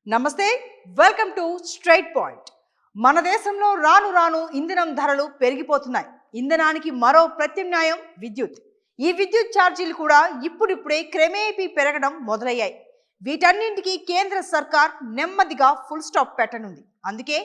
నమస్తే, welcome to straight point. మన దేశంలో రాను రాను ఇంధనం ధరలు పెరిగిపోతున్నాయి. ఇంధనానికి మరో ప్రత్యామ్నాయం విద్యుత్. ఈ విద్యుత్ ఛార్జీలు కూడా ఇప్పుడిప్పుడే క్రమేపీ పెరగడం మొదలయ్యాయి. వీటన్నింటికి కేంద్ర సర్కార్ నెమ్మదిగా ఫుల్ స్టాప్ పెట్టనుంది. అందుకే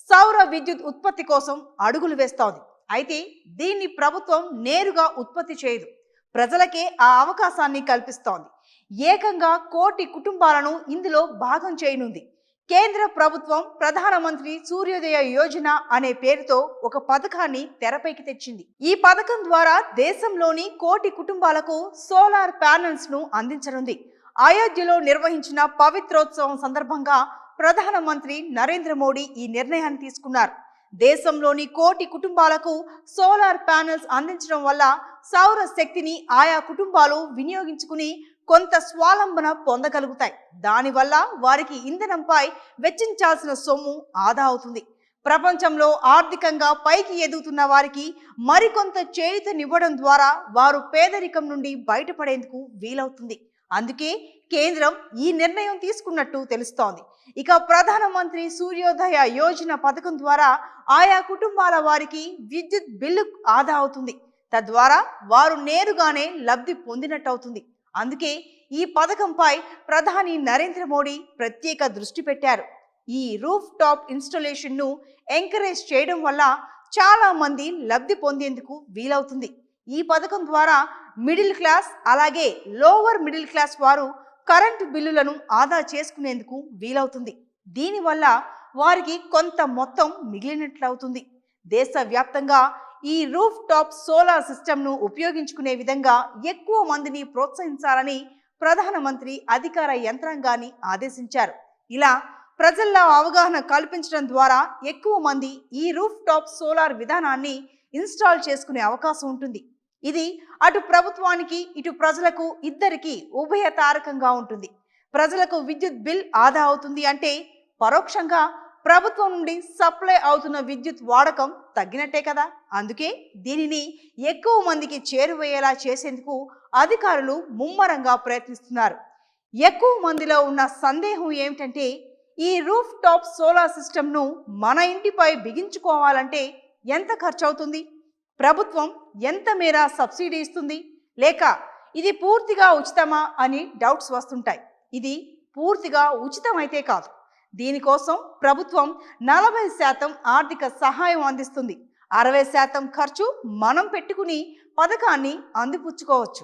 సౌర విద్యుత్ ఉత్పత్తి కోసం అడుగులు వేస్తోంది. అయితే దీన్ని ప్రభుత్వం నేరుగా ఉత్పత్తి చేయదు, ప్రజలకే ఆ అవకాశాన్ని కల్పిస్తోంది. ఏకంగా 1 కోటి కుటుంబాలను ఇందులో భాగం చేయనుంది. కేంద్ర ప్రభుత్వం ప్రధానమంత్రి సూర్యోదయ యోజన అనే పేరుతో ఒక పథకాన్ని తెరపైకి తెచ్చింది. ఈ పథకం ద్వారా దేశంలోని 1 కోటి కుటుంబాలకు సోలార్ ప్యానెల్స్ ను అందించనుంది. అయోధ్యలో నిర్వహించిన పవిత్రోత్సవం సందర్భంగా ప్రధానమంత్రి నరేంద్ర మోడీ ఈ నిర్ణయాన్ని తీసుకున్నారు. దేశంలోని 1 కోటి కుటుంబాలకు సోలార్ ప్యానెల్స్ అందించడం వల్ల సౌర శక్తిని ఆయా కుటుంబాలు వినియోగించుకుని కొంత స్వాలంబన పొందగలుగుతాయి. దానివల్ల వారికి ఇంధనంపై వెచ్చించాల్సిన సొమ్ము ఆదా అవుతుంది. ప్రపంచంలో ఆర్థికంగా పైకి ఎదుగుతున్న వారికి మరికొంత చేయూతనివ్వడం ద్వారా వారు పేదరికం నుండి బయటపడేందుకు వీలవుతుంది. అందుకే కేంద్రం ఈ నిర్ణయం తీసుకున్నట్టు తెలుస్తోంది. ఇక ప్రధానమంత్రి సూర్యోదయ యోజన పథకం ద్వారా ఆయా కుటుంబాల వారికి విద్యుత్ బిల్లు ఆదా అవుతుంది. తద్వారా వారు నేరుగానే లబ్ధి పొందినట్టు అవుతుంది. అందుకే ఈ పథకంపై ప్రధాని నరేంద్ర మోడీ ప్రత్యేక దృష్టి పెట్టారు. ఈ రూఫ్ టాప్ ఇన్స్టాలేషన్ ను ఎంకరేజ్ చేయడం వల్ల చాలా మంది లబ్ధి పొందేందుకు వీలవుతుంది. ఈ పథకం ద్వారా మిడిల్ క్లాస్ అలాగే లోవర్ మిడిల్ క్లాస్ వారు కరెంటు బిల్లులను ఆదా చేసుకునేందుకు వీలవుతుంది. దీనివల్ల వారికి కొంత మొత్తం మిగిలినట్లవుతుంది. దేశవ్యాప్తంగా ఈ రూఫ్ టాప్ సోలార్ సిస్టమ్ను ఉపయోగించుకునే విధంగా ఎక్కువ మందిని ప్రోత్సహించాలని ప్రధానమంత్రి అధికార యంత్రాంగాన్ని ఆదేశించారు. ఇలా ప్రజల్లో అవగాహన కల్పించడం ద్వారా ఎక్కువ మంది ఈ రూఫ్ టాప్ సోలార్ విధానాన్ని ఇన్స్టాల్ చేసుకునే అవకాశం ఉంటుంది. ఇది అటు ప్రభుత్వానికి ఇటు ప్రజలకు ఇద్దరికి ఉభయతారకంగా ఉంటుంది. ప్రజలకు విద్యుత్ బిల్ ఆదా అవుతుంది అంటే పరోక్షంగా ప్రభుత్వం నుండి సప్లై అవుతున్న విద్యుత్ వాడకం తగ్గినట్టే కదా. అందుకే దీనిని ఎక్కువ మందికి చేరువయ్యేలా చేసేందుకు అధికారులు ముమ్మరంగా ప్రయత్నిస్తున్నారు. ఎక్కువ మందిలో ఉన్న సందేహం ఏమిటంటే ఈ రూఫ్ టాప్ సోలార్ సిస్టమ్ను మన ఇంటిపై బిగించుకోవాలంటే ఎంత ఖర్చు అవుతుంది, ప్రభుత్వం ఎంత మేర సబ్సిడీ ఇస్తుంది, లేక ఇది పూర్తిగా ఉచితమా అని డౌట్స్ వస్తుంటాయి. ఇది పూర్తిగా ఉచితమైతే కాదు. దీనికోసం ప్రభుత్వం 40% ఆర్థిక సహాయం అందిస్తుంది. 60% ఖర్చు మనం పెట్టుకుని పథకాన్ని అందిపుచ్చుకోవచ్చు.